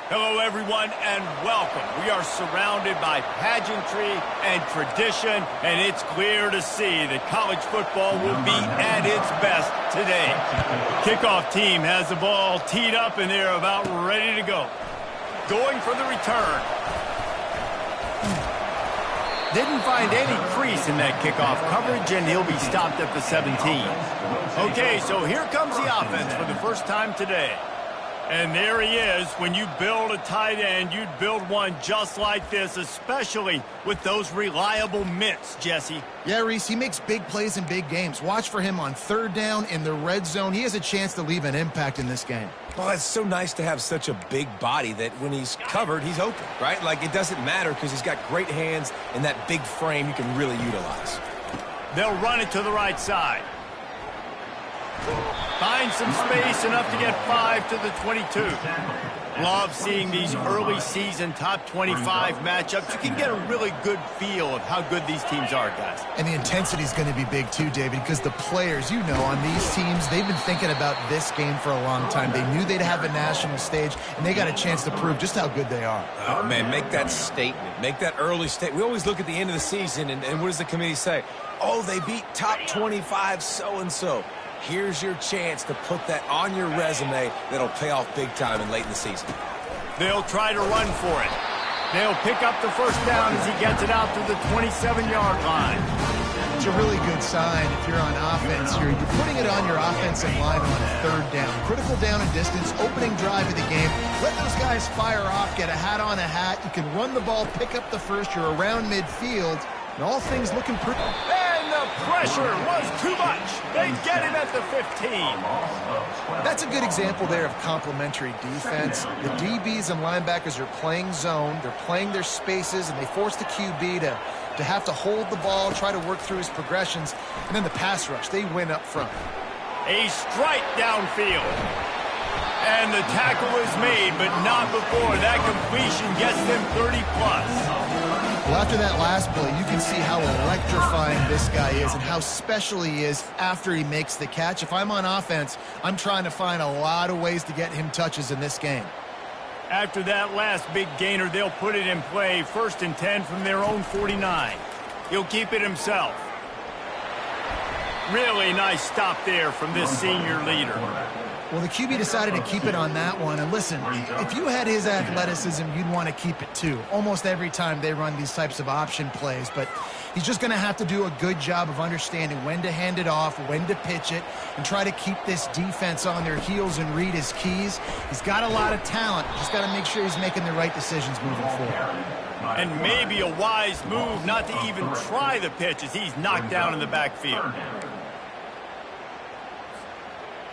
Hello, everyone, and welcome. We are surrounded by pageantry and tradition, and it's clear to see that college football will be at its best today. Kickoff team has the ball teed up, and they're about ready to go. Going for the return. Didn't find any crease in that kickoff coverage, and he'll be stopped at the 17. Okay, so here comes the offense for the first time today. And there he is. When you build a tight end, you'd build one just like this, especially with those reliable mitts, Jesse. Yeah, Reese, he makes big plays in big games. Watch for him on third down in the red zone. He has a chance to leave an impact in this game. Well, it's so nice to have such a big body that when he's covered, he's open, right? Like, it doesn't matter because he's got great hands and that big frame you can really utilize. They'll run it to the right side. Find some space enough to get 5 to the 22. Love seeing these early season top 25 matchups. You can get a really good feel of how good these teams are, guys. And the intensity is going to be big too, David, because the players, you know, on these teams, they've been thinking about this game for a long time. They knew they'd have a national stage, and they got a chance to prove just how good they are. Oh, man, make that statement. Make that early statement. We always look at the end of the season, and what does the committee say? Oh, they beat top 25 so-and-so. Here's your chance to put that on your resume that'll pay off big time and late in the season. They'll try to run for it. They'll pick up the first down as he gets it out to the 27-yard line. It's a really good sign if you're on offense. You're putting it on your offensive line on third down. Critical down and distance, opening drive of the game. Let those guys fire off, get a hat on a hat. You can run the ball, pick up the first. You're around midfield, and all things looking pretty. And the pressure was too much. They get him at the 15. That's a good example there of complementary defense. The DBs and linebackers are playing zone. They're playing their spaces, and they force the QB to have to hold the ball, try to work through his progressions. And then the pass rush, they win up front. A strike downfield. And the tackle is made, but not before that completion gets them 30+. Well, after that last play, you can see how electrifying this guy is and how special he is after he makes the catch. If I'm on offense, I'm trying to find a lot of ways to get him touches in this game. After that last big gainer, they'll put it in play. 1st and 10 from their own 49. He'll keep it himself. Really nice stop there from this senior leader. Well, the QB decided to keep it on that one. And listen, if you had his athleticism, you'd want to keep it too. Almost every time they run these types of option plays. But he's just going to have to do a good job of understanding when to hand it off, when to pitch it, and try to keep this defense on their heels and read his keys. He's got a lot of talent. Just got to make sure he's making the right decisions moving forward. And maybe a wise move not to even try the pitch as he's knocked down in the backfield.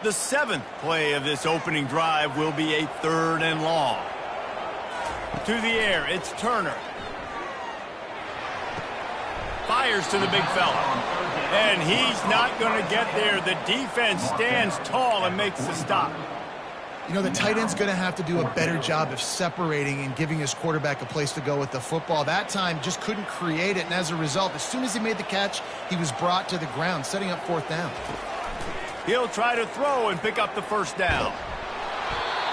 The 7th play of this opening drive will be a 3rd and long. To the air, it's Turner. Fires to the big fella. And he's not going to get there. The defense stands tall and makes the stop. You know, the tight end's going to have to do a better job of separating and giving his quarterback a place to go with the football. That time just couldn't create it, and as a result, as soon as he made the catch, he was brought to the ground, setting up 4th down. He'll try to throw and pick up the first down.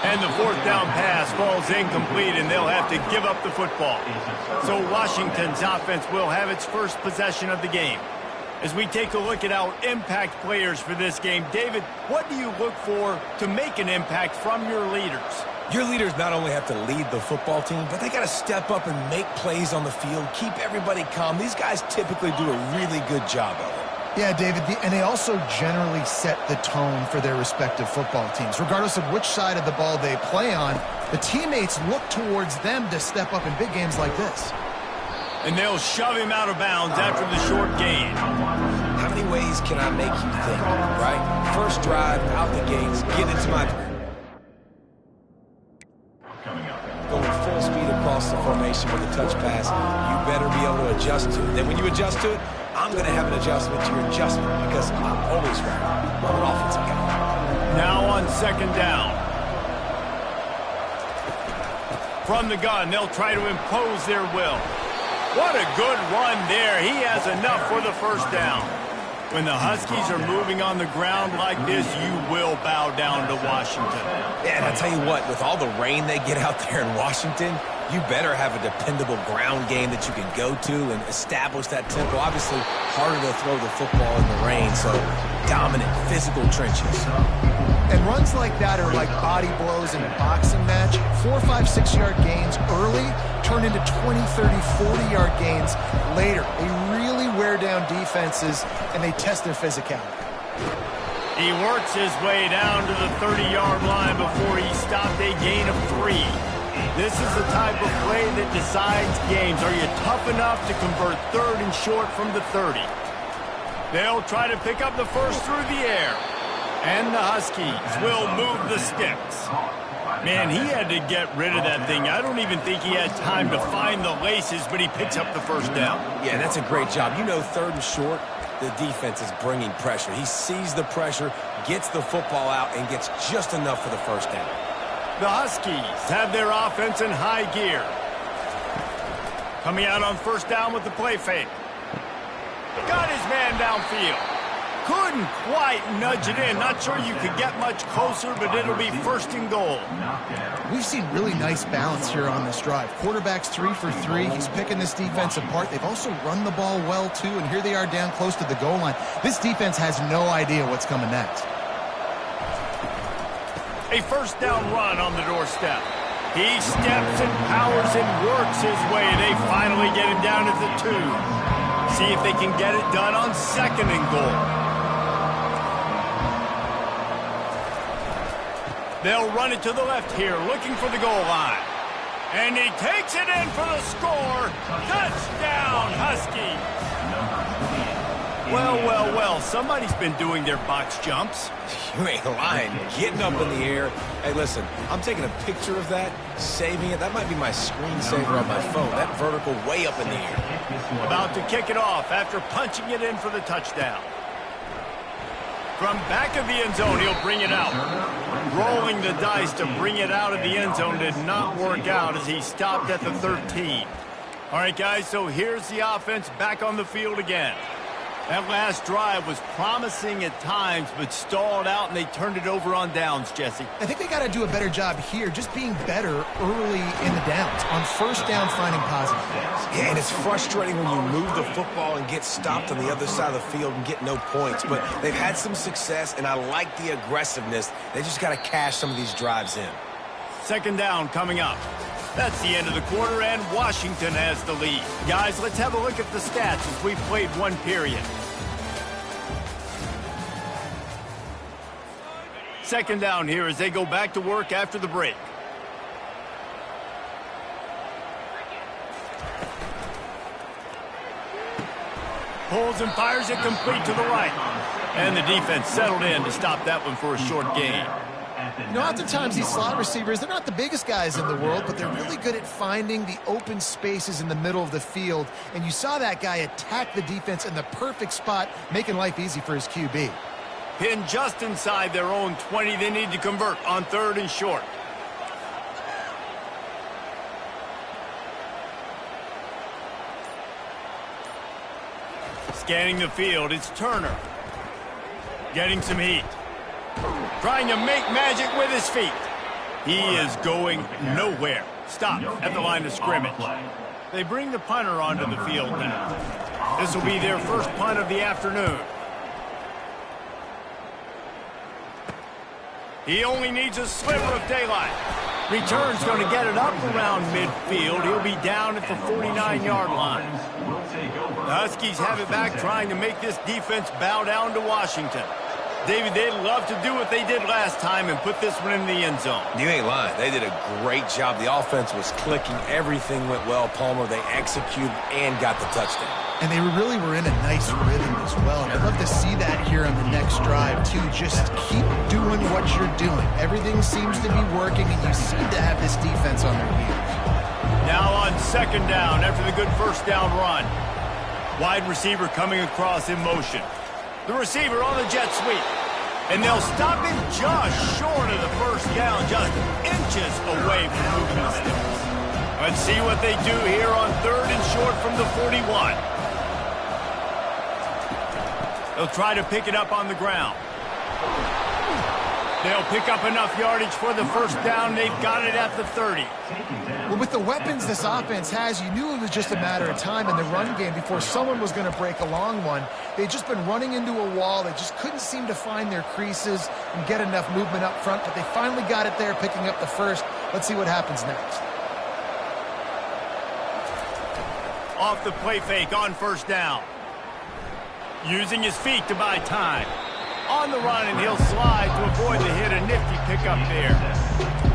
And the 4th down pass falls incomplete, and they'll have to give up the football. So Washington's offense will have its first possession of the game. As we take a look at our impact players for this game, David, what do you look for to make an impact from your leaders? Your leaders not only have to lead the football team, but they got to step up and make plays on the field, keep everybody calm. These guys typically do a really good job of it. Yeah, David, and they also generally set the tone for their respective football teams. Regardless of which side of the ball they play on, the teammates look towards them to step up in big games like this. And they'll shove him out of bounds after the short gain. How many ways can I make you think, right? First drive, out the gates, get into my... Going full speed across the formation with a touch pass, you better be able to adjust to it. Then when you adjust to it, I'm going to have an adjustment to your adjustment because I'm always right. I'm an offensive guy. Now on 2nd down. From the gun, they'll try to impose their will. What a good run there. He has enough for the first down. When the Huskies are moving on the ground like this, you will bow down to Washington. Yeah, and I tell you what, with all the rain they get out there in Washington, you better have a dependable ground game that you can go to and establish that tempo. Obviously, harder to throw the football in the rain, so dominant physical trenches. And runs like that are like body blows in a boxing match. 4, 5, 6-yard gains early turn into 20, 30, 40-yard gains later. They really wear down defenses, and they test their physicality. He works his way down to the 30-yard line before he stopped a gain of 3. This is the type of play that decides games. Are you tough enough to convert 3rd and short from the 30? They'll try to pick up the first through the air. And the Huskies will move the sticks. Man, he had to get rid of that thing. I don't even think he had time to find the laces, but he picks up the first down. Yeah, that's a great job. You know, 3rd and short, the defense is bringing pressure. He sees the pressure, gets the football out, and gets just enough for the first down. The Huskies have their offense in high gear. Coming out on first down with the play fake. Got his man downfield. Couldn't quite nudge it in. Not sure you could get much closer, but it'll be 1st and goal. We've seen really nice balance here on this drive. Quarterback's 3 for 3. He's picking this defense apart. They've also run the ball well, too, and here they are down close to the goal line. This defense has no idea what's coming next. A first down run on the doorstep. He steps and powers and works his way. They finally get him down at the 2. See if they can get it done on 2nd and goal. They'll run it to the left here, looking for the goal line. And he takes it in for the score. Touchdown, Huskies. Well, well, well, somebody's been doing their box jumps. You ain't lying. Getting up in the air. Hey, listen, I'm taking a picture of that, saving it. That might be my screensaver on my phone. That vertical way up in the air. About to kick it off after punching it in for the touchdown. From back of the end zone, he'll bring it out. Rolling the dice to bring it out of the end zone did not work out as he stopped at the 13. All right, guys, so here's the offense back on the field again. That last drive was promising at times, but stalled out, and they turned it over on downs, Jesse. I think they got to do a better job here, just being better early in the downs. On first down, finding positive things. Yeah, and it's frustrating when you move the football and get stopped on the other side of the field and get no points. But they've had some success, and I like the aggressiveness. They just got to cash some of these drives in. 2nd down coming up. That's the end of the quarter, and Washington has the lead. Guys, let's have a look at the stats as we've played 1 period. 2nd down here as they go back to work after the break. Pulls and fires it complete to the right. And the defense settled in to stop that one for a short gain. You know, oftentimes these slot receivers, they're not the biggest guys in the world, but they're really good at finding the open spaces in the middle of the field. And you saw that guy attack the defense in the perfect spot, making life easy for his QB. Pinned just inside their own 20. They need to convert on 3rd and short. Scanning the field, it's Turner. Getting some heat. Trying to make magic with his feet. He is going nowhere. Stop at the line of scrimmage. They bring the punter onto the field now. This will be their first punt of the afternoon. He only needs a sliver of daylight. Return's going to get it up around midfield. He'll be down at the 49-yard line. The Huskies have it back, trying to make this defense bow down to Washington. David, they'd love to do what they did last time and put this one in the end zone. You ain't lying. They did a great job. The offense was clicking. Everything went well, Palmer. They executed and got the touchdown. And they really were in a nice rhythm as well. And I'd love to see that here on the next drive, too. Just keep doing what you're doing. Everything seems to be working, and you seem to have this defense on their heels. Now on 2nd down after the good first down run. Wide receiver coming across in motion. The receiver on the jet sweep. And they'll stop him just short of the first down, just inches away from moving the sticks. Let's see what they do here on 3rd and short from the 41. They'll try to pick it up on the ground. They'll pick up enough yardage for the first down. They've got it at the 30. Well, with the weapons this offense has, you knew it was just a matter of time in the run game before someone was going to break a long one. They'd just been running into a wall. They just couldn't seem to find their creases and get enough movement up front, but they finally got it there, picking up the first. Let's see what happens next. Off the play fake on first down. Using his feet to buy time. On the run, and he'll slide to avoid the hit. A nifty pickup there.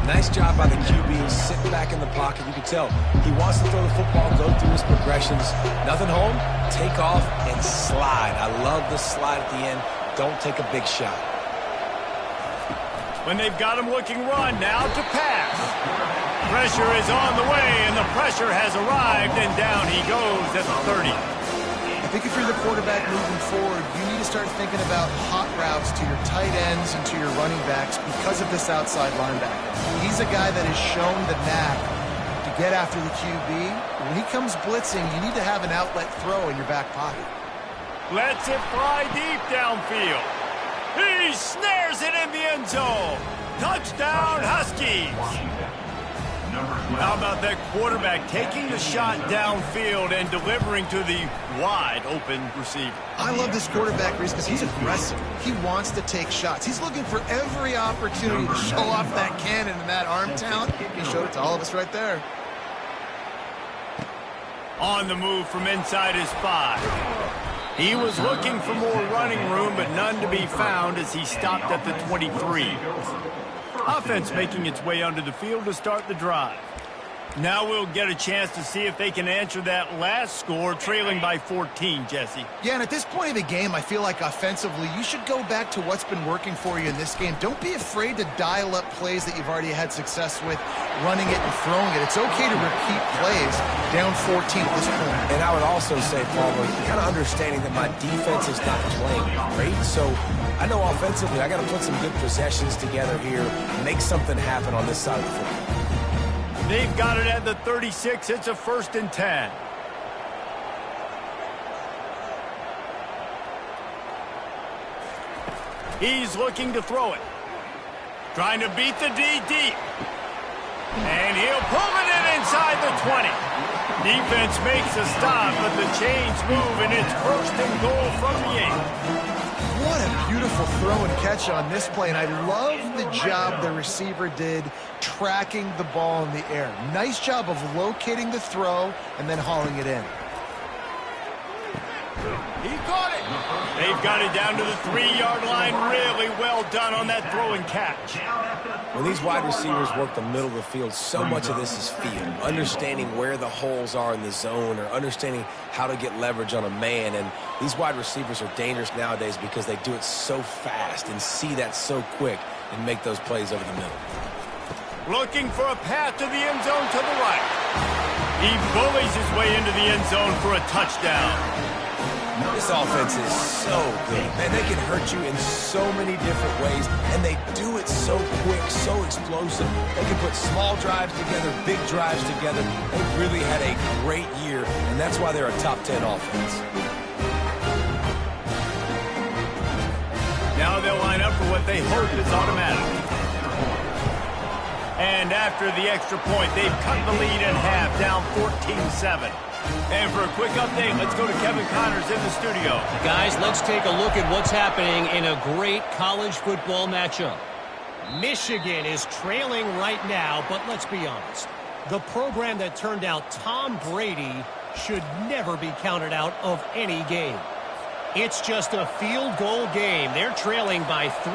Nice job by the QB, sitting back in the pocket. You can tell he wants to throw the football, go through his progressions. Nothing home, take off, and slide. I love the slide at the end. Don't take a big shot. When they've got him looking run, now to pass. Pressure is on the way, and the pressure has arrived, and down he goes at the 30. I think if you're the quarterback moving forward, you need to start thinking about hot routes to your tight ends and to your running backs because of this outside linebacker. He's a guy that has shown the knack to get after the QB. When he comes blitzing, you need to have an outlet throw in your back pocket. Lets it fly deep downfield. He snares it in the end zone. Touchdown, Huskies. How about that quarterback taking the shot downfield and delivering to the wide-open receiver? I love this quarterback, Reese, because he's aggressive. He wants to take shots. He's looking for every opportunity to show off that cannon and that arm talent. He showed it to all of us right there. On the move from inside his 5. He was looking for more running room, but none to be found as he stopped at the 23. Offense making its way onto the field to start the drive. Now we'll get a chance to see if they can answer that last score, trailing by 14, Jesse. Yeah, and at this point of the game, I feel like offensively, you should go back to what's been working for you in this game. Don't be afraid to dial up plays that you've already had success with, running it and throwing it. It's okay to repeat plays down 14 at this point. And I would also say, Paul, kind of understanding that my defense is not playing great, so I know offensively I got to put some good possessions together here, make something happen on this side of the football. They've got it at the 36. It's a 1st and 10. He's looking to throw it. Trying to beat the D deep. And he'll pull it in inside the 20. Defense makes a stop, but the chains move, and it's 1st and goal from the 8. What a beautiful throw and catch on this play, and I love the job the receiver did tracking the ball in the air. Nice job of locating the throw and then hauling it in. He caught it. They've got it down to the 3-yard line. Really well done on that throw and catch. When these wide receivers work the middle of the field, so much of this is feel. Understanding where the holes are in the zone or understanding how to get leverage on a man. And these wide receivers are dangerous nowadays because they do it so fast and see that so quick and make those plays over the middle. Looking for a path to the end zone to the right. He bullies his way into the end zone for a touchdown. This offense is so good. Man, they can hurt you in so many different ways, and they do it so quick, so explosive. They can put small drives together, big drives together. They've really had a great year, and that's why they're a top 10 offense. Now they'll line up for what they hope is automatic. And after the extra point, they've cut the lead in half, down 14-7. And for a quick update, let's go to Kevin Connors in the studio. Guys, let's take a look at what's happening in a great college football matchup. Michigan is trailing right now, but let's be honest. The program that turned out Tom Brady should never be counted out of any game. It's just a field goal game. They're trailing by 3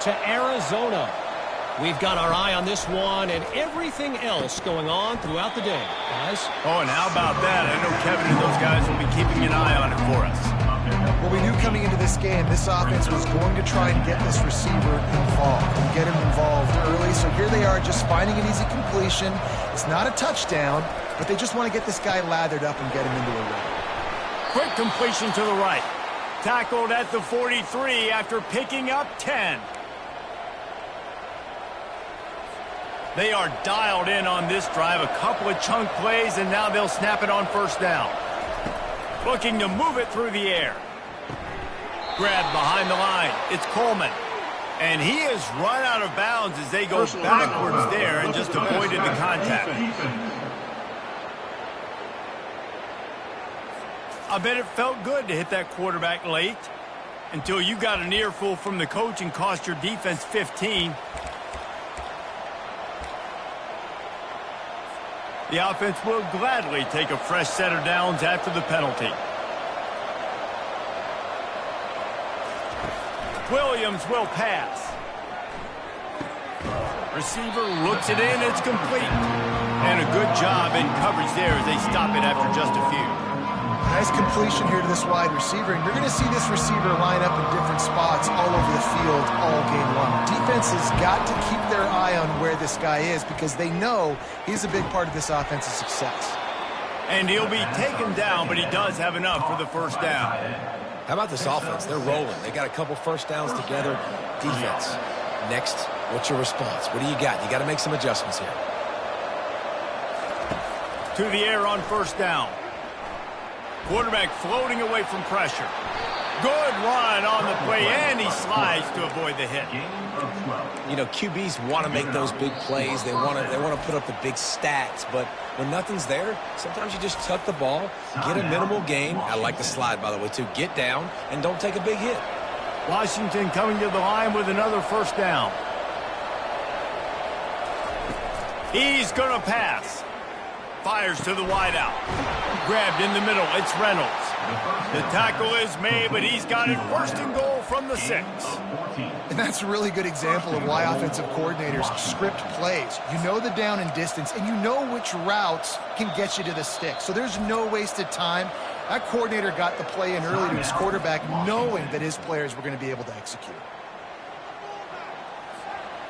to Arizona. We've got our eye on this one and everything else going on throughout the day, guys. Oh, and how about that? I know Kevin and those guys will be keeping an eye on it for us. Well, we knew coming into this game, this offense was going to try and get this receiver involved and get him involved early. So here they are just finding an easy completion. It's not a touchdown, but they just want to get this guy lathered up and get him into a run. Quick completion to the right. Tackled at the 43 after picking up 10. They are dialed in on this drive. A couple of chunk plays, and now they'll snap it on first down. Looking to move it through the air. Grab behind the line. It's Coleman. And he has run out of bounds as they go backwards there and just avoided the contact. I bet it felt good to hit that quarterback late until you got an earful from the coach and cost your defense 15. The offense will gladly take a fresh set of downs after the penalty. Williams will pass. Receiver looks it in. It's complete. And a good job in coverage there as they stop it after just a few. Nice completion here to this wide receiver. And you're going to see this receiver line up in different spots all over the field all game long. Defense has got to keep their eye on where this guy is because they know he's a big part of this offense's success. And he'll be taken down, but he does have enough for the first down. How about this offense? They're rolling. They got a couple first downs together. Defense. Next, what's your response? What do you got? You got to make some adjustments here. To the air on first down. Quarterback floating away from pressure. Good run on the play, and he slides to avoid the hit. You know, QBs want to make those big plays. They want to put up the big stats, but when nothing's there, sometimes you just tuck the ball, get a minimal gain. I like the slide, by the way, too. Get down and don't take a big hit. Washington coming to the line with another first down. He's going to pass. Fires to the wideout. Grabbed in the middle. It's Reynolds. The tackle is made, but he's got it first and goal from the 6. And that's a really good example of why offensive coordinators script plays. You know the down and distance, and you know which routes can get you to the stick. So there's no wasted time. That coordinator got the play in early to his quarterback, knowing that his players were going to be able to execute.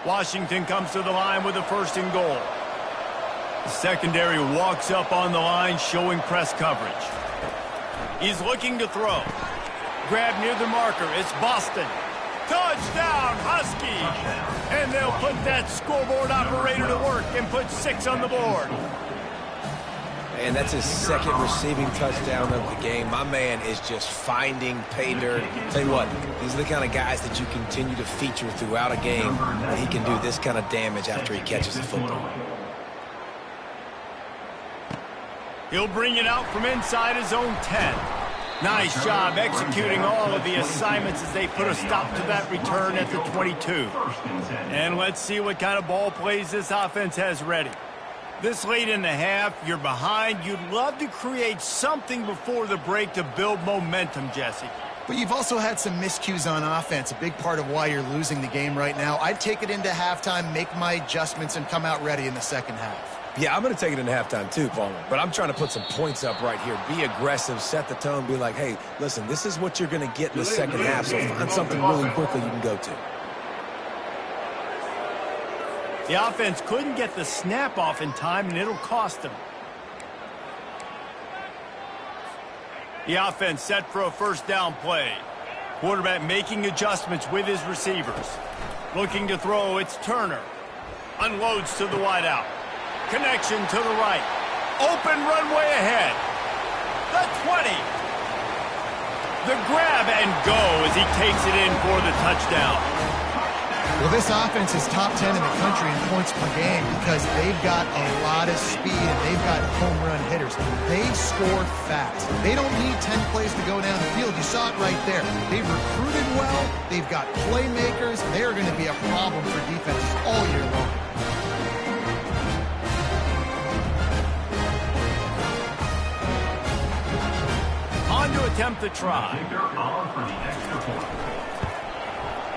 Washington comes to the line with a first and goal. The secondary walks up on the line, showing press coverage. He's looking to throw. Grab near the marker. It's Boston. Touchdown, Huskies! And they'll put that scoreboard operator to work and put 6 on the board. And that's his second receiving touchdown of the game. My man is just finding pay dirt. Tell you what, these are the kind of guys that you continue to feature throughout a game. And he can do this kind of damage after he catches the football. He'll bring it out from inside his own 10. Nice job executing all of the assignments as they put a stop to that return at the 22. And let's see what kind of ball plays this offense has ready. This late in the half, you're behind. You'd love to create something before the break to build momentum, Jesse. But you've also had some miscues on offense, a big part of why you're losing the game right now. I'd take it into halftime, make my adjustments, and come out ready in the second half. Yeah, I'm going to take it into halftime too, Palmer. But I'm trying to put some points up right here. Be aggressive, set the tone, be like, hey, listen, this is what you're going to get in the second half, so find something really quickly you can go to. The offense couldn't get the snap off in time, and it'll cost them. The offense set for a first down play. Quarterback making adjustments with his receivers. Looking to throw, it's Turner. Unloads to the wideout. Connection to the right. Open runway ahead. The 20. The grab and go as he takes it in for the touchdown. Well, this offense is top 10 in the country in points per game because they've got a lot of speed and they've got home run hitters. They score fast. They don't need 10 plays to go down the field. You saw it right there. They've recruited well. They've got playmakers. They're going to be a problem for defenses all year long. On to attempt the try.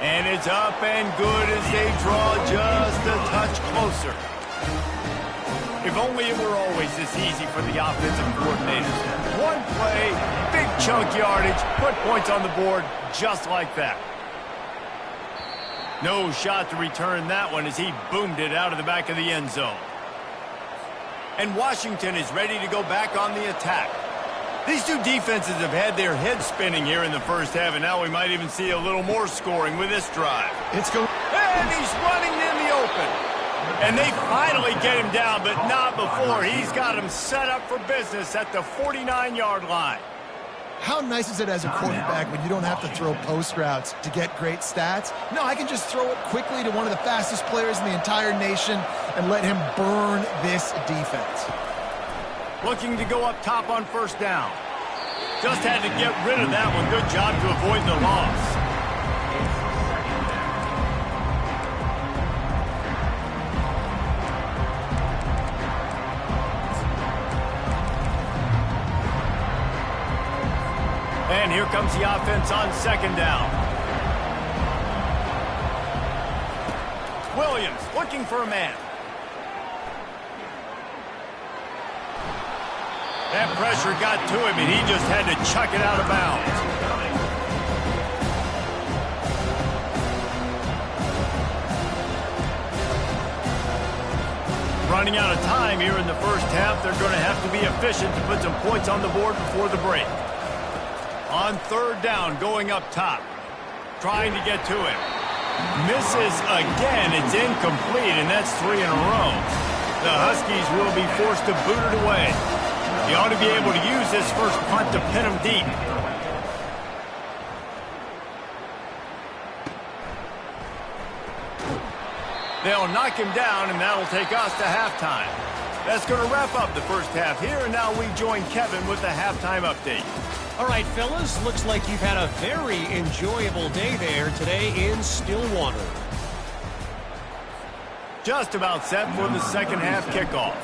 And it's up and good as they draw just a touch closer. If only it were always this easy for the offensive coordinators. One play, big chunk yardage, put points on the board just like that. No shot to return that one as he boomed it out of the back of the end zone. And Washington is ready to go back on the attack. These two defenses have had their heads spinning here in the first half, and now we might even see a little more scoring with this drive. And he's running in the open. And they finally get him down, but not before. He's got him set up for business at the 49-yard line. How nice is it as a quarterback when you don't have to throw post routes to get great stats? No, I can just throw it quickly to one of the fastest players in the entire nation and let him burn this defense. Looking to go up top on first down. Just had to get rid of that one. Good job to avoid the loss. And here comes the offense on second down. Williams looking for a man. That pressure got to him, and he just had to chuck it out of bounds. Running out of time here in the first half. They're going to have to be efficient to put some points on the board before the break. On third down, going up top. Trying to get to him. Misses again. It's incomplete, and that's 3 in a row. The Huskies will be forced to boot it away. He ought to be able to use this first punt to pin him deep. They'll knock him down, and that'll take us to halftime. That's going to wrap up the first half here, and now we join Kevin with the halftime update. All right, fellas, looks like you've had a very enjoyable day there today in Stillwater. Just about set for the second half kickoff.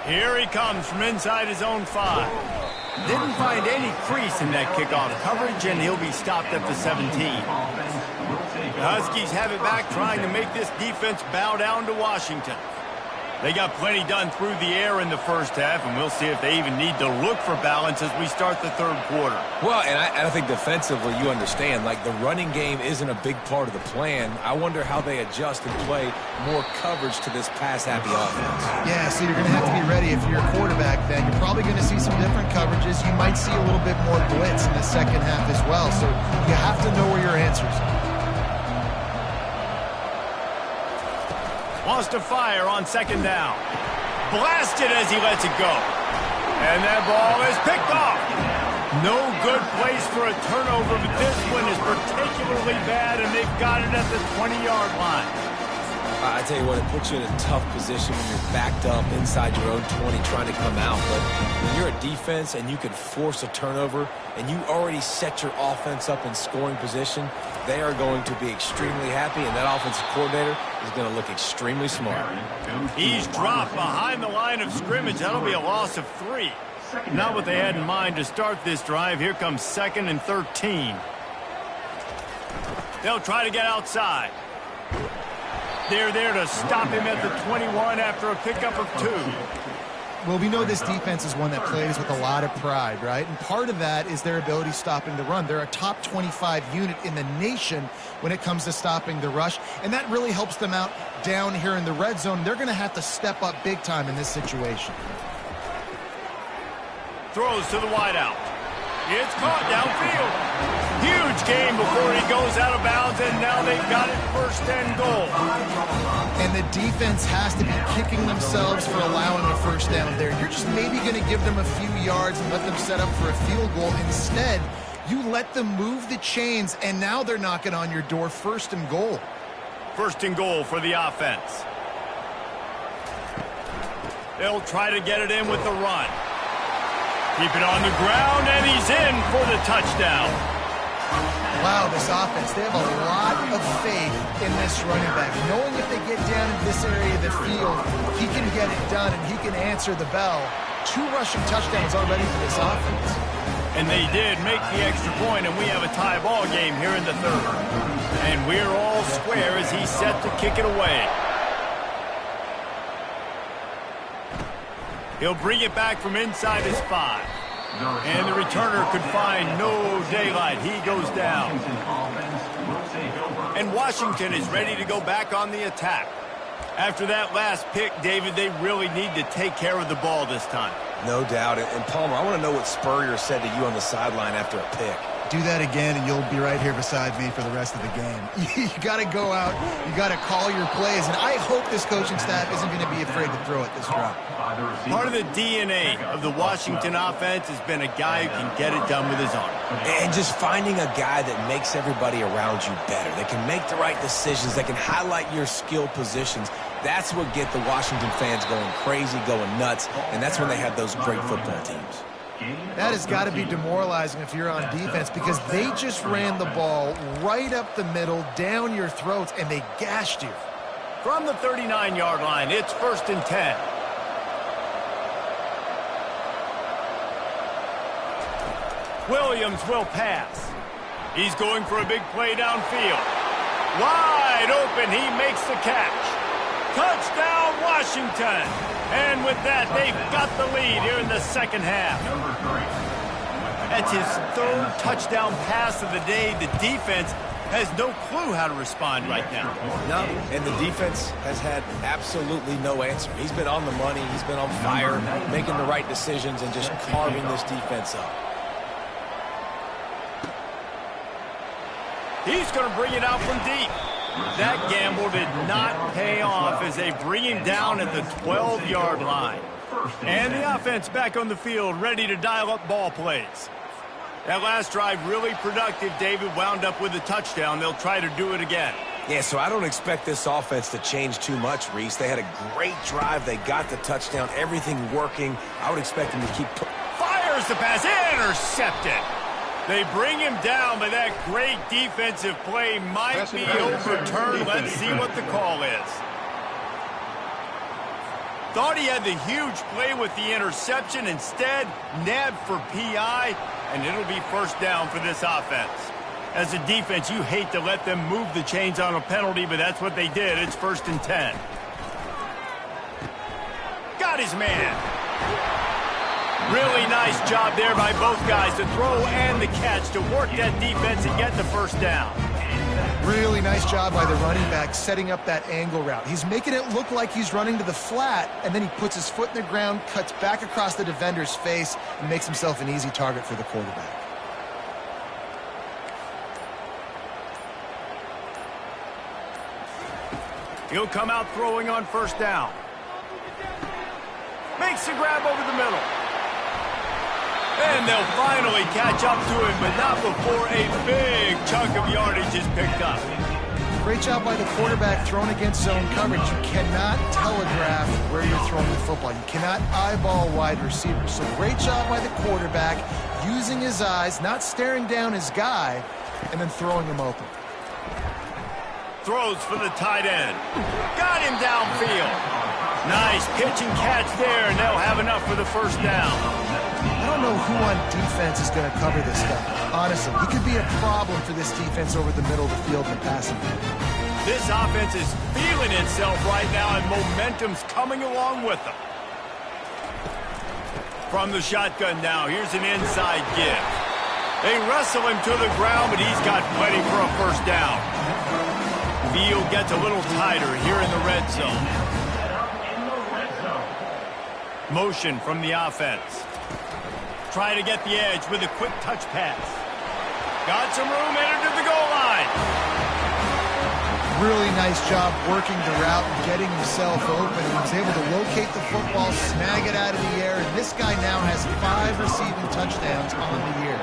Here he comes from inside his own 5. Didn't find any crease in that kickoff coverage, and he'll be stopped at the 17. The Huskies have it back, trying to make this defense bow down to Washington. They got plenty done through the air in the first half, and we'll see if they even need to look for balance as we start the third quarter. Well, and I think defensively, you understand, like the running game isn't a big part of the plan. I wonder how they adjust and play more coverage to this pass-happy offense. Yeah, so you're going to have to be ready if you're a quarterback then. You're probably going to see some different coverages. You might see a little bit more blitz in the second half as well, so you have to know where your answers are. Wants to fire on second down. Blasted as he lets it go. And that ball is picked off. No good place for a turnover, but this one is particularly bad, and they've got it at the 20-yard line. I tell you what, it puts you in a tough position when you're backed up inside your own 20 trying to come out. But when you're a defense and you can force a turnover and you already set your offense up in scoring position, they are going to be extremely happy, and that offensive coordinator is going to look extremely smart. He's dropped behind the line of scrimmage. That'll be a loss of 3. Not what they had in mind to start this drive. Here comes 2nd and 13. They'll try to get outside. They're there to stop him at the 21 after a pickup of 2. Well, we know this defense is one that plays with a lot of pride, right? And part of that is their ability stopping the run. They're a top 25 unit in the nation when it comes to stopping the rush, and that really helps them out down here in the red zone. They're going to have to step up big time in this situation. Throws to the wideout. It's caught downfield. Huge gain before he goes out of bounds, and now they've got it 1st and goal. And the defense has to be kicking themselves for allowing a 1st down there. You're just maybe going to give them a few yards and let them set up for a field goal. Instead, you let them move the chains, and now they're knocking on your door. 1st and goal. 1st and goal for the offense. They'll try to get it in with the run. Keep it on the ground, and he's in for the touchdown. Wow, this offense, they have a lot of faith in this running back. Knowing if they get down in this area of the field, he can get it done, and he can answer the bell. 2 rushing touchdowns already for this offense. And they did make the extra point, and we have a tie ball game here in the 3rd. And we're all square as he's set to kick it away. He'll bring it back from inside his 5. And the returner could find no daylight. He goes down. And Washington is ready to go back on the attack. After that last pick, David, they really need to take care of the ball this time. No doubt. And Palmer, I want to know what Spurrier said to you on the sideline after a pick. Do that again, and you'll be right here beside me for the rest of the game. You got to go out. You got to call your plays, and I hope this coaching staff isn't going to be afraid to throw it this drive. Part of the DNA of the Washington offense has been a guy who can get it done with his arm. And just finding a guy that makes everybody around you better. That can make the right decisions. That can highlight your skill positions. That's what get the Washington fans going crazy, going nuts, and that's when they have those great football teams. That has got to be demoralizing if you're on defense, because they just ran the ball right up the middle, down your throats, and they gashed you. From the 39-yard line, it's 1st and 10. Williams will pass. He's going for a big play downfield. Wide open, he makes the catch. Touchdown, Washington. And with that, they've got the lead here in the second half. That's his 3rd touchdown pass of the day. The defense has no clue how to respond right now. No, and the defense has had absolutely no answer. He's been on the money. He's been on fire, making the right decisions and just carving this defense up. He's going to bring it out from deep. That gamble did not pay off as they bring him down at the 12-yard line. And the offense back on the field, ready to dial up ball plays. That last drive really productive. David wound up with a touchdown. They'll try to do it again. Yeah, so I don't expect this offense to change too much, Reese. They had a great drive. They got the touchdown. Everything working. I would expect them to keep... Fires the pass. Intercepted. They bring him down, but that great defensive play might be overturned. Let's see what the call is. Thought he had the huge play with the interception. Instead, nabbed for PI, and it'll be 1st down for this offense. As a defense, you hate to let them move the chains on a penalty, but that's what they did. It's 1st and 10. Got his man. Really nice job there by both guys, to throw and the catch, to work that defense and get the 1st down. Really nice job by the running back setting up that angle route. He's making it look like he's running to the flat, and then he puts his foot in the ground, cuts back across the defender's face, and makes himself an easy target for the quarterback. He'll come out throwing on 1st down. Makes the grab over the middle. And they'll finally catch up to him, but not before a big chunk of yardage is picked up. Great job by the quarterback throwing against zone coverage. You cannot telegraph where you're throwing the football. You cannot eyeball wide receivers. So great job by the quarterback using his eyes, not staring down his guy, and then throwing him open. Throws for the tight end. Got him downfield. Nice pitch and catch there, and they'll have enough for the 1st down. I don't know who on defense is going to cover this guy. Honestly, he could be a problem for this defense over the middle of the field in the passing game. This offense is feeling itself right now, and momentum's coming along with them. From the shotgun now, here's an inside give. They wrestle him to the ground, but he's got plenty for a 1st down. Field gets a little tighter here in the red zone. Motion from the offense. Try to get the edge with a quick touch pass. Got some room, entered to the goal line. Really nice job working the route and getting himself open. He was able to locate the football, snag it out of the air, and this guy now has 5 receiving touchdowns on the year.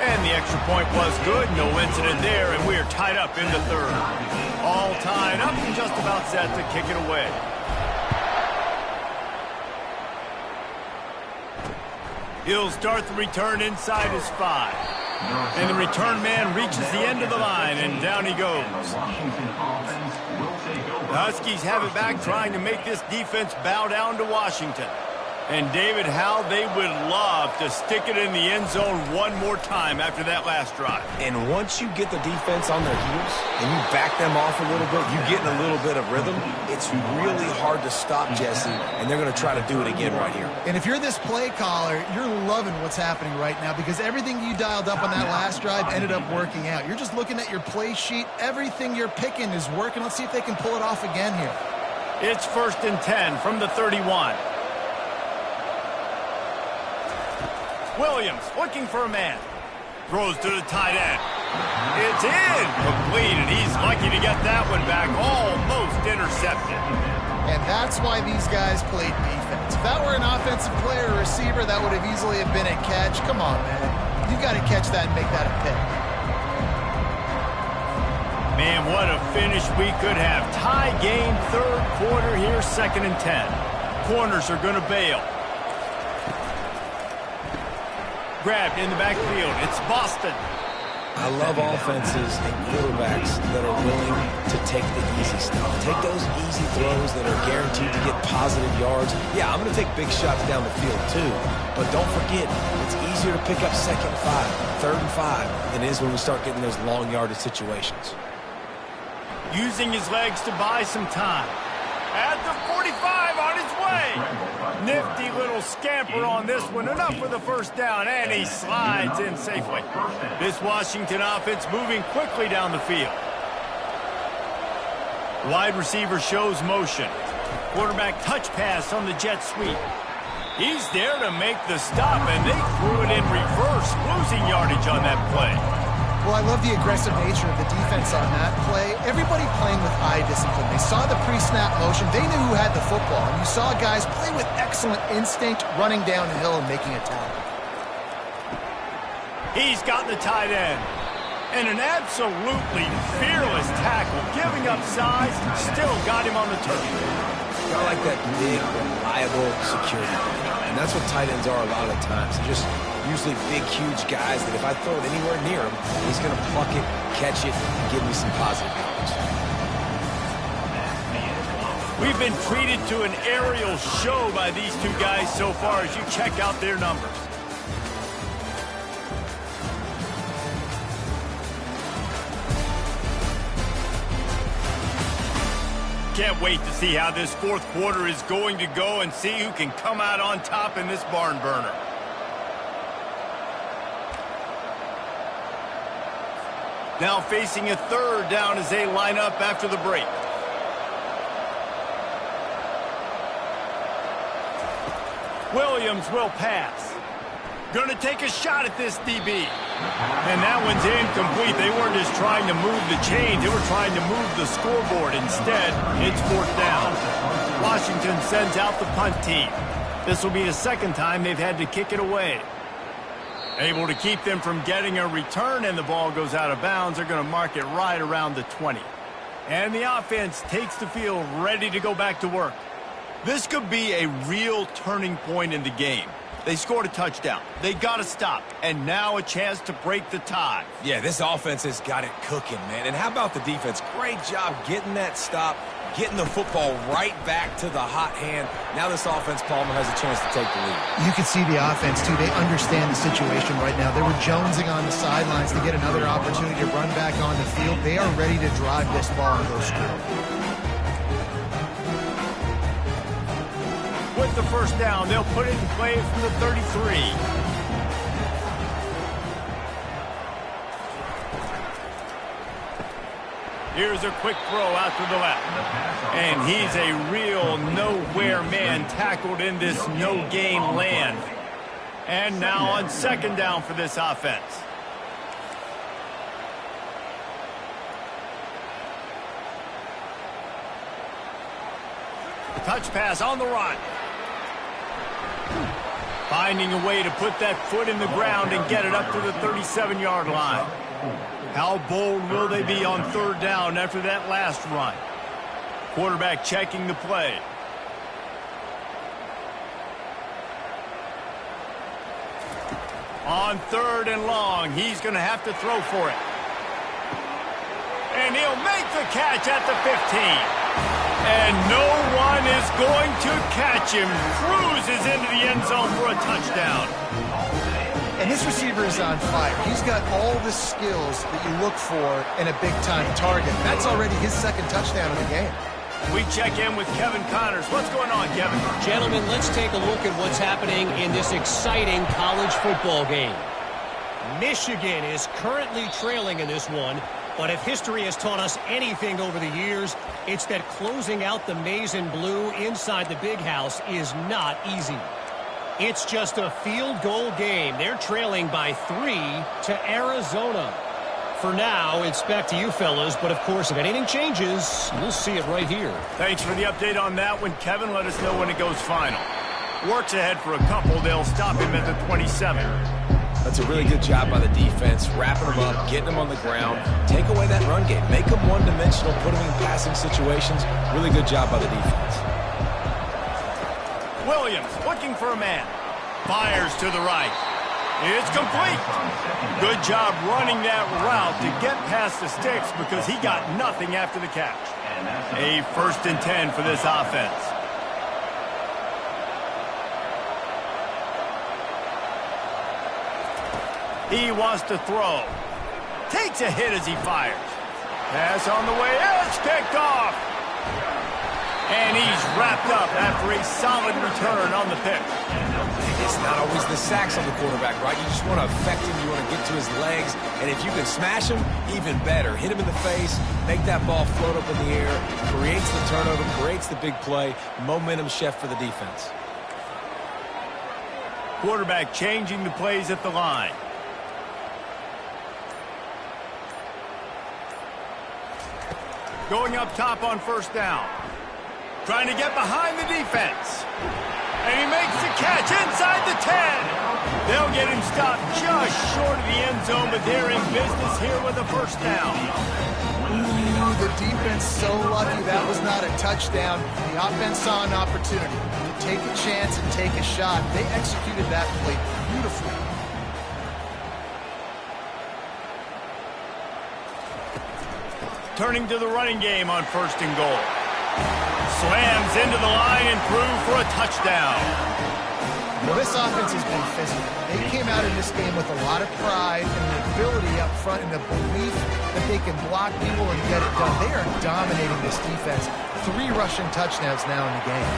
And the extra point was good. No incident there, and we're tied up in the 3rd. All tied up and just about set to kick it away. He'll start the return inside his 5. And the return man reaches the end of the line, and down he goes. The Huskies have it back, trying to make this defense bow down to Washington. And David, how they would love to stick it in the end zone one more time after that last drive. And once you get the defense on their heels and you back them off a little bit, you get in a little bit of rhythm, it's really hard to stop, Jesse, and they're going to try to do it again right here. And if you're this play caller, you're loving what's happening right now, because everything you dialed up on that last drive ended up working out. You're just looking at your play sheet. Everything you're picking is working. Let's see if they can pull it off again here. It's 1st and 10 from the 31. Williams looking for a man. Throws to the tight end. It's incomplete, and he's lucky to get that one back. Almost intercepted. And that's why these guys played defense. If that were an offensive player or receiver, that would have easily have been a catch. Come on, man. You got to catch that and make that a pick. Man, what a finish we could have. Tie game, third quarter here, 2nd and 10. Corners are going to bail. Grabbed in the backfield. It's Boston. I love offenses and quarterbacks that are willing to take the easy stuff. Take those easy throws that are guaranteed to get positive yards. Yeah, I'm going to take big shots down the field too. But don't forget, it's easier to pick up 2nd and 5, 3rd and 5 than it is when we start getting those long yardage situations. Using his legs to buy some time. At the 45 on his way. Nifty little scamper on this one. Enough for the first down, and he slides in safely. This Washington offense moving quickly down the field. Wide receiver shows motion. Quarterback touch pass on the jet sweep. He's there to make the stop, and they threw it in reverse, losing yardage on that play. Well, I love the aggressive nature of the defense on that play. Everybody playing with eye discipline. They saw the pre-snap motion. They knew who had the football. And you saw guys play with excellent instinct, running downhill and making a tackle. He's got the tight end. And an absolutely fearless tackle. Giving up size, still got him on the turf. I like that big, reliable security. And that's what tight ends are a lot of times. They're just usually big, huge guys that if I throw it anywhere near him, he's going to pluck it, catch it, and give me some positive yards. We've been treated to an aerial show by these two guys so far as you check out their numbers. Can't wait to see how this fourth quarter is going to go and see who can come out on top in this barn burner. Now facing a 3rd down as they line up after the break. Williams will pass. Going to take a shot at this DB. And that one's incomplete. They weren't just trying to move the chains. They were trying to move the scoreboard. Instead, it's 4th down. Washington sends out the punt team. This will be the 2nd time they've had to kick it away. Able to keep them from getting a return, and the ball goes out of bounds. They're going to mark it right around the 20. And the offense takes the field ready to go back to work. This could be a real turning point in the game. They scored a touchdown. They got to stop. And now a chance to break the tie. Yeah, this offense has got it cooking, man. And how about the defense? Great job getting that stop, getting the football right back to the hot hand. Now this offense, Palmer, has a chance to take the lead. You can see the offense, too. They understand the situation right now. They were jonesing on the sidelines to get another opportunity to run back on the field. They are ready to drive this ball and go score. With the first down, they'll put it in play from the 33. Here's a quick throw out to the left. And he's a real nowhere man tackled in this no-gain land. And now on 2nd down for this offense. Touch pass on the run. Finding a way to put that foot in the ground and get it up to the 37-yard line. How bold will they be on 3rd down after that last run? Quarterback checking the play. On 3rd and long, he's going to have to throw for it. And he'll make the catch at the 15. And no one is going to catch him. Cruises into the end zone for a touchdown. And this receiver is on fire. He's got all the skills that you look for in a big-time target. That's already his 2nd touchdown of the game. We check in with Kevin Connors. What's going on, Kevin? Gentlemen, let's take a look at what's happening in this exciting college football game. Michigan is currently trailing in this one, but if history has taught us anything over the years, it's that closing out the maize and blue inside the big house is not easy. It's just a field goal game. They're trailing by 3 to Arizona. For now, it's back to you fellas, but of course, if anything changes, we'll see it right here. Thanks for the update on that one, Kevin. Let us know when it goes final. Works ahead for a couple. They'll stop him at the 27. That's a really good job by the defense, wrapping them up, getting them on the ground, take away that run game, make them one-dimensional, put them in passing situations. Really good job by the defense. Williams looking for a man. Fires to the right. It's complete. Good job running that route to get past the sticks because he got nothing after the catch. A 1st and 10 for this offense. He wants to throw. Takes a hit as he fires. Pass on the way. It's picked off. And he's wrapped up after a solid return on the pick. It's not always the sacks on the quarterback, right? You just want to affect him. You want to get to his legs. And if you can smash him, even better. Hit him in the face. Make that ball float up in the air. Creates the turnover. Creates the big play. Momentum shift for the defense. Quarterback changing the plays at the line. Going up top on 1st down. Trying to get behind the defense. And he makes the catch inside the 10. They'll get him stopped just short of the end zone, but they're in business here with a 1st down. Ooh, the defense so lucky that was not a touchdown. The offense saw an opportunity to take a chance and take a shot. They executed that play beautifully. Turning to the running game on 1st and goal. Slams into the line and through for a touchdown. Well, this offense has been physical. They came out in this game with a lot of pride and the ability up front and the belief that they can block people and get it done. They are dominating this defense. 3 rushing touchdowns now in the game.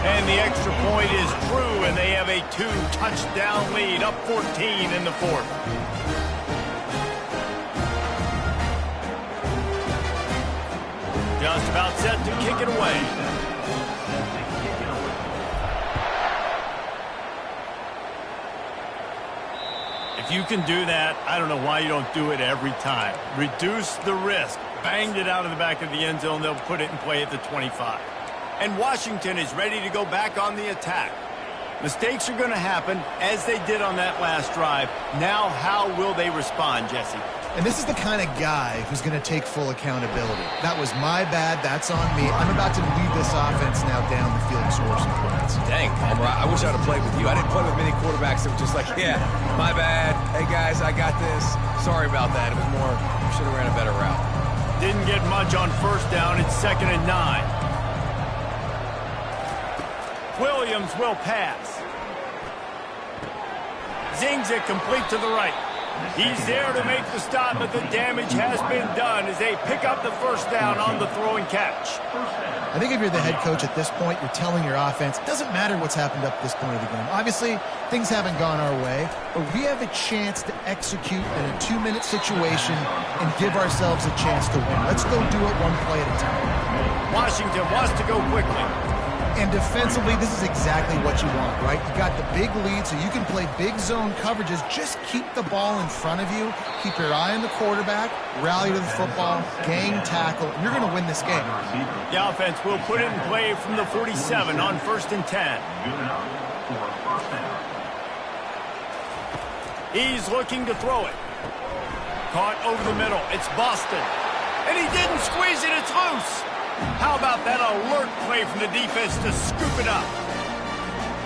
And the extra point is true, and they have a 2-touchdown lead, up 14 in the 4th. Just about set to kick it away. If you can do that, I don't know why you don't do it every time. Reduce the risk. Banged it out of the back of the end zone. They'll put it in play at the 25. And Washington is ready to go back on the attack. Mistakes are going to happen, as they did on that last drive. Now, how will they respond, Jesse? And this is the kind of guy who's going to take full accountability. That was my bad. That's on me. I'm about to lead this offense now down the field and score some points. Dang, Palmer, I wish I would have played with you. I didn't play with many quarterbacks that were just like, yeah, my bad. Hey, guys, I got this. Sorry about that. It was more, should have ran a better route. Didn't get much on 1st down. It's 2nd and 9. Williams will pass. Zings it complete to the right. He's there to make the stop, but the damage has been done as they pick up the 1st down on the throwing catch. I think if you're the head coach at this point, you're telling your offense, it doesn't matter what's happened up this point of the game. Obviously, things haven't gone our way, but we have a chance to execute in a 2-minute situation and give ourselves a chance to win. Let's go do it one play at a time. Washington wants to go quickly. And defensively, this is exactly what you want, right? You got the big lead, so you can play big zone coverages. Just keep the ball in front of you. Keep your eye on the quarterback. Rally to the football. Gang tackle. And you're going to win this game. The offense will put it in play from the 47 on 1st and 10. He's looking to throw it. Caught over the middle. It's Boston. And he didn't squeeze it. It's loose. How about that alert play from the defense to scoop it up?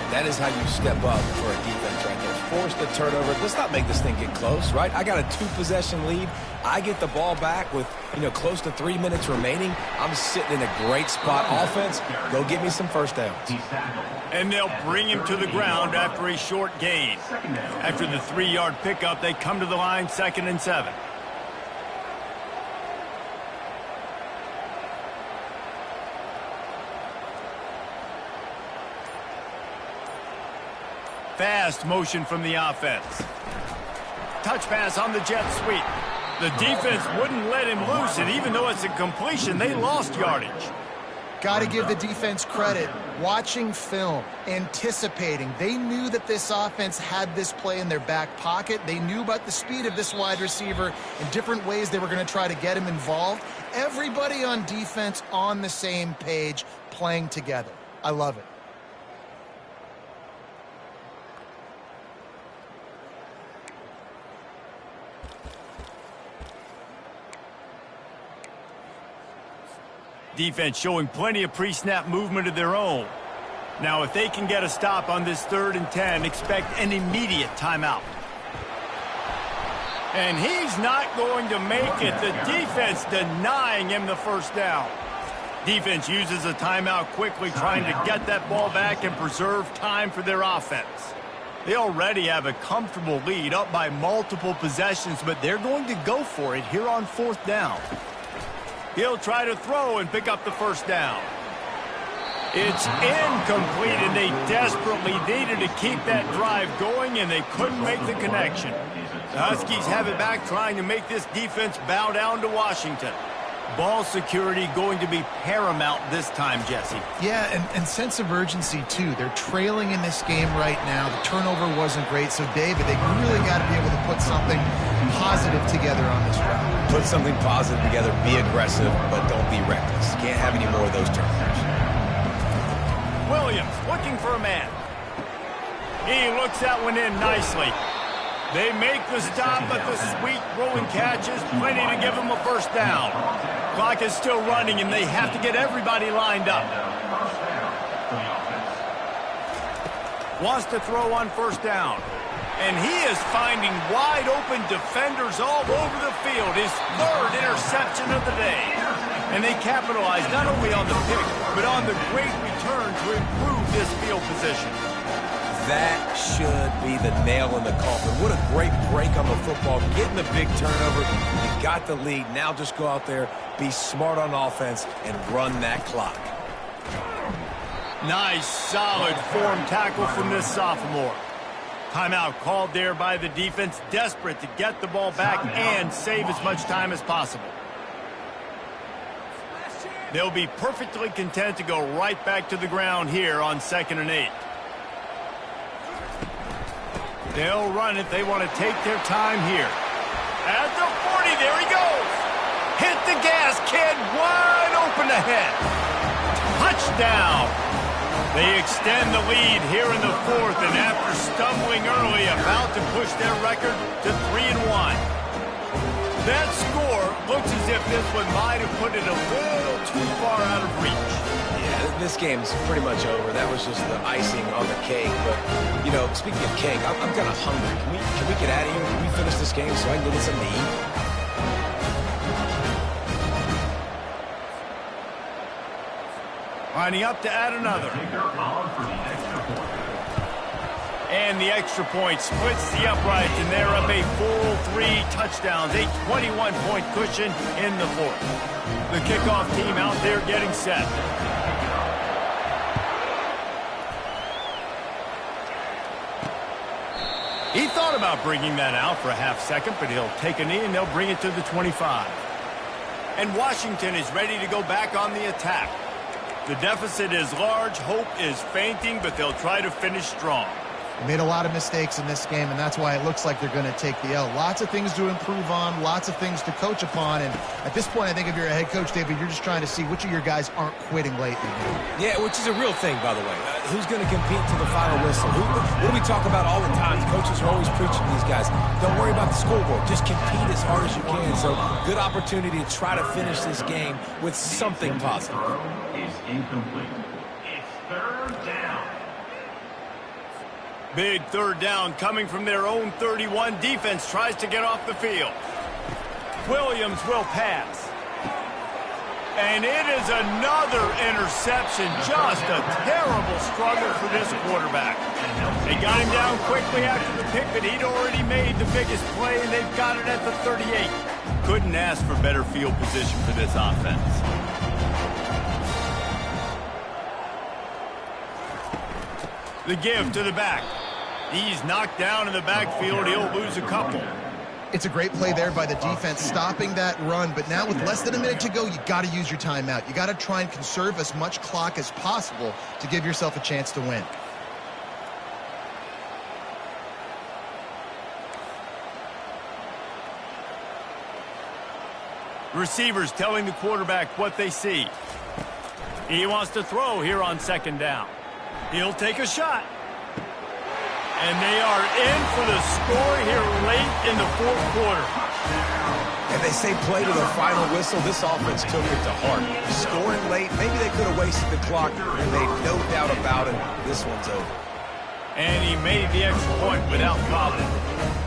That is how you step up for a defense right there. Force the turnover. Let's not make this thing get close, right? I got a 2-possession lead. I get the ball back with, close to 3 minutes remaining. I'm sitting in a great spot. Offense, go get me some 1st downs. And they'll bring him to the ground after a short gain. After the 3-yard pickup, they come to the line 2nd and 7. Fast motion from the offense. Touch pass on the jet sweep. The defense wouldn't let him loose, and even though it's a completion, they lost yardage. Got to give the defense credit. Watching film, anticipating. They knew that this offense had this play in their back pocket. They knew about the speed of this wide receiver and different ways they were going to try to get him involved. Everybody on defense on the same page, playing together. I love it. Defense showing plenty of pre-snap movement of their own. Now, if they can get a stop on this 3rd and 10, expect an immediate timeout. And he's not going to make it. The defense denying him the first down. Defense uses a timeout quickly, trying to get that ball back and preserve time for their offense. They already have a comfortable lead, up by multiple possessions, but they're going to go for it here on 4th down. He'll try to throw and pick up the first down. It's incomplete, and they desperately needed to keep that drive going, and they couldn't make the connection. The Huskies have it back, trying to make this defense bow down to Washington. Ball security going to be paramount this time, Jesse. Yeah, and sense of urgency, too. They're trailing in this game right now. The turnover wasn't great, so, David, they really got to be able to put something positive together on this round. Put something positive together, be aggressive, but don't be reckless. Can't have any more of those turnovers. Williams looking for a man. He looks that one in nicely. They make the stop, but the sweet throwing catch is plenty to give them a first down. Clock is still running, and they have to get everybody lined up. Wants to throw on first down. And he is finding wide open defenders all over the field. His 3rd interception of the day. And they capitalize not only on the pick, but on the great return to improve this field position. That should be the nail in the coffin. What a great break on the football. Getting the big turnover. You got the lead. Now just go out there, be smart on offense, and run that clock. Nice, solid form tackle from this sophomore. Timeout called there by the defense, desperate to get the ball back and save as much time as possible. They'll be perfectly content to go right back to the ground here on 2nd and 8. They'll run it. They want to take their time here. At the 40, there he goes. Hit the gas, kid. Wide open ahead. Touchdown. They extend the lead here in the 4th, and after stumbling early, about to push their record to 3-1. That score looks as if this one might have put it a little too far out of reach. Yeah, this game's pretty much over. That was just the icing on the cake. But, you know, speaking of cake, I'm kind of hungry. Can we get out of here? Can we finish this game so I can get something to eat? Lining up to add another. And the extra point splits the uprights, and they're up a full 3 touchdowns, a 21-point cushion in the 4th. The kickoff team out there getting set. He thought about bringing that out for a half second, but he'll take a knee, and they'll bring it to the 25. And Washington is ready to go back on the attack. The deficit is large, hope is fainting, but they'll try to finish strong. They made a lot of mistakes in this game, and that's why it looks like they're going to take the L. Lots of things to improve on, lots of things to coach upon, and at this point, I think if you're a head coach, David, you're just trying to see which of your guys aren't quitting lately. Yeah, which is a real thing, by the way. Who's going to compete to the final whistle? What do we talk about all the time? Coaches are always preaching to these guys. Don't worry about the scoreboard. Just compete as hard as you can. So, good opportunity to try to finish this game with something positive. Is incomplete. It's 3rd down. Big 3rd down coming from their own 31. Defense tries to get off the field. Williams will pass. And it is another interception. Just a terrible struggle for this quarterback. They got him down quickly after the pick, but he'd already made the biggest play, and they've got it at the 38. Couldn't ask for better field position for this offense. The give to the back. He's knocked down in the backfield. He'll lose a couple. It's a great play there by the defense, stopping that run. But now with less than a minute to go, you got to use your timeout. You got to try and conserve as much clock as possible to give yourself a chance to win. Receivers telling the quarterback what they see. He wants to throw here on second down. He'll take a shot. And they are in for the score here late in the fourth quarter. And they say play to the final whistle. This offense took it to heart. Scoring late, maybe they could have wasted the clock, and they no doubt about it, this one's over. And he made the extra point without problem.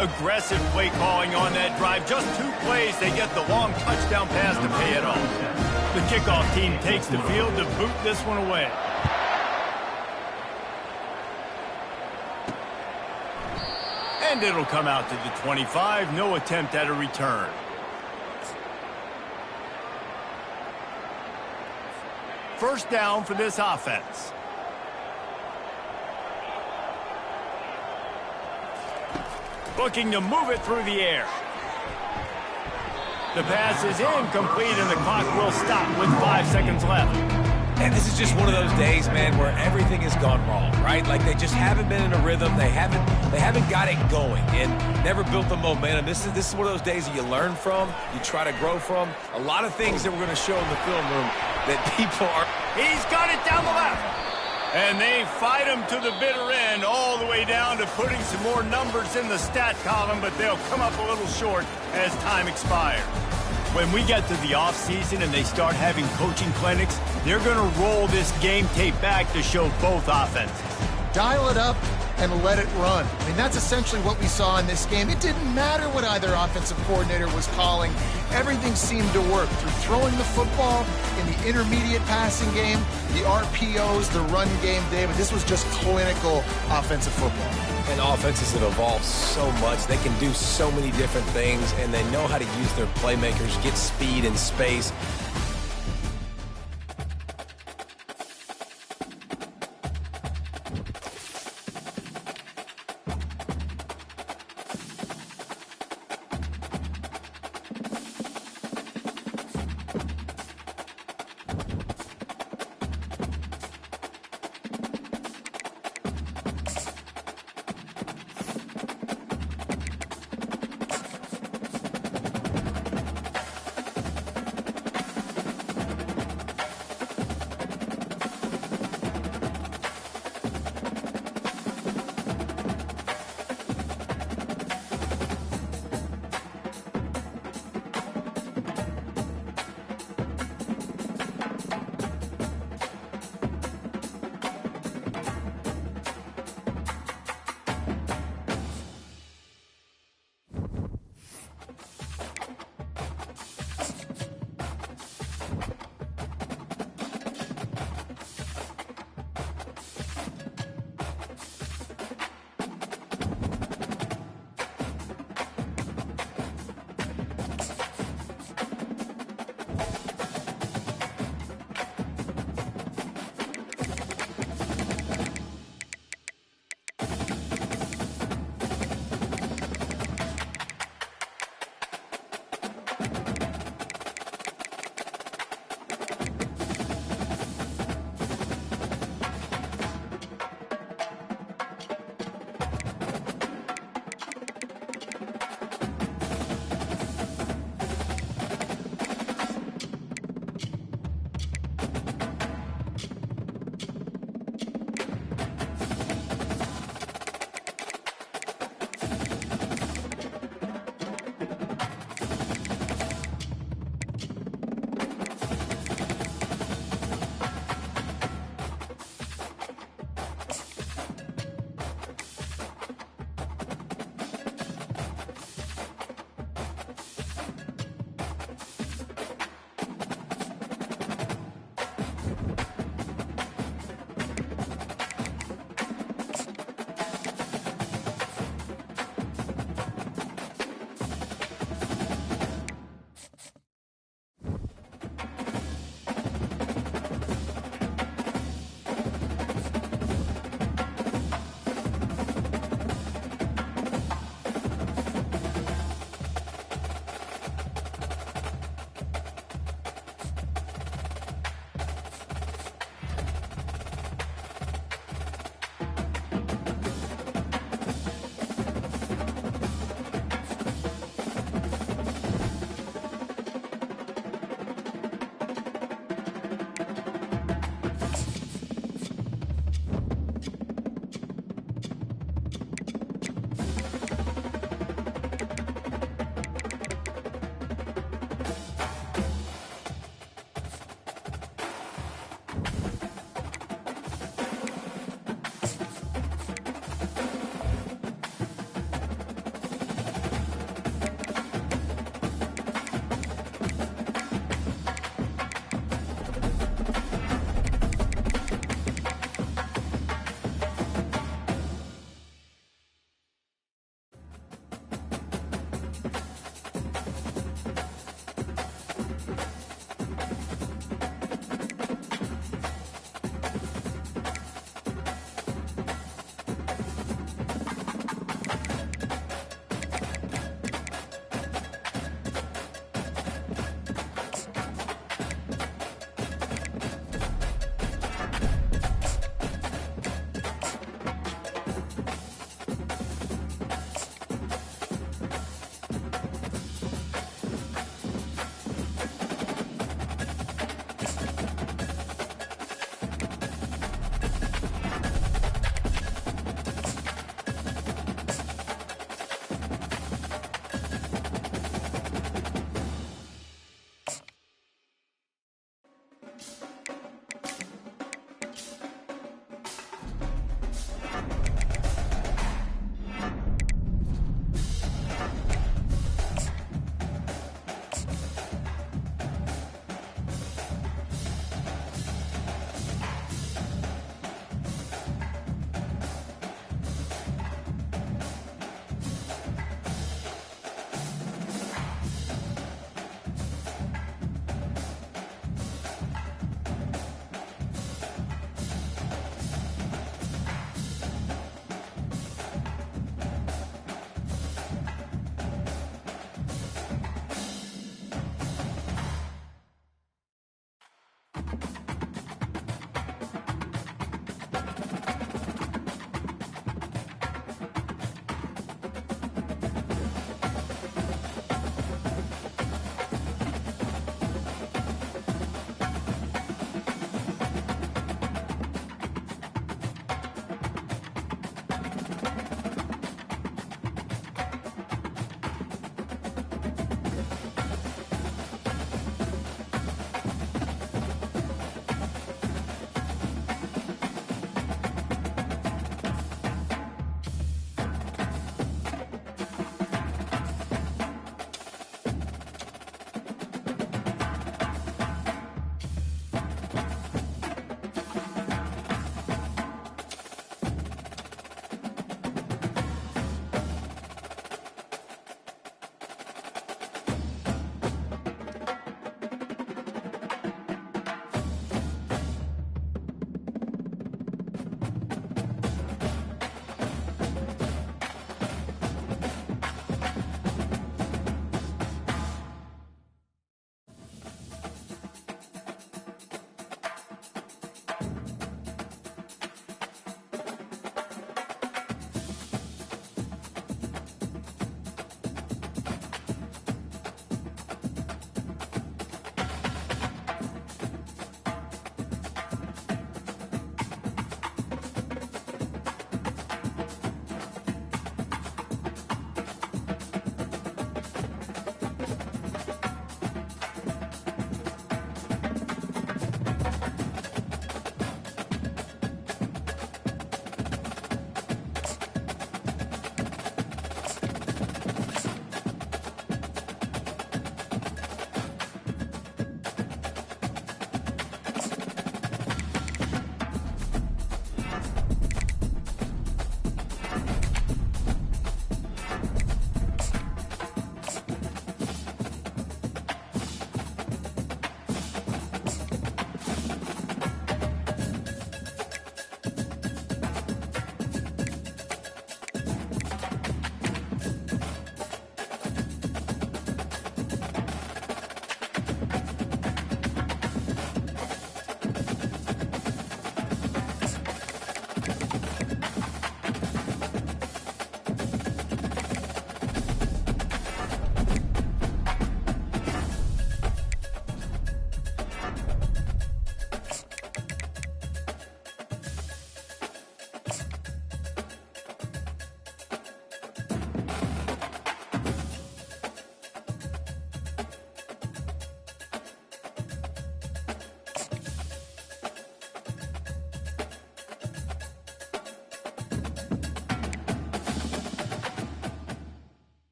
Aggressive play calling on that drive. Just 2 plays, they get the long touchdown pass to pay it off. The kickoff team takes the field to boot this one away. And it'll come out to the 25. No attempt at a return. First down for this offense. Looking to move it through the air. The pass is incomplete, and the clock will stop with 5 seconds left. And this is just one of those days, man, where everything has gone wrong, right? Like they just haven't been in a rhythm. They haven't got it going and never built the momentum. This is one of those days that you learn from, you try to grow from. A lot of things that we're going to show in the film room that people are. He's got it down the left. And they fight him to the bitter end, all the way down to putting some more numbers in the stat column, but they'll come up a little short as time expires. When we get to the offseason and they start having coaching clinics, they're going to roll this game tape back to show both offenses. Dial it up and let it run. I mean, that's essentially what we saw in this game. It didn't matter what either offensive coordinator was calling. Everything seemed to work through throwing the football in the intermediate passing game, the RPOs, the run game, David. This was just clinical offensive football. And offenses have evolved so much. They can do so many different things, and they know how to use their playmakers, get speed and space.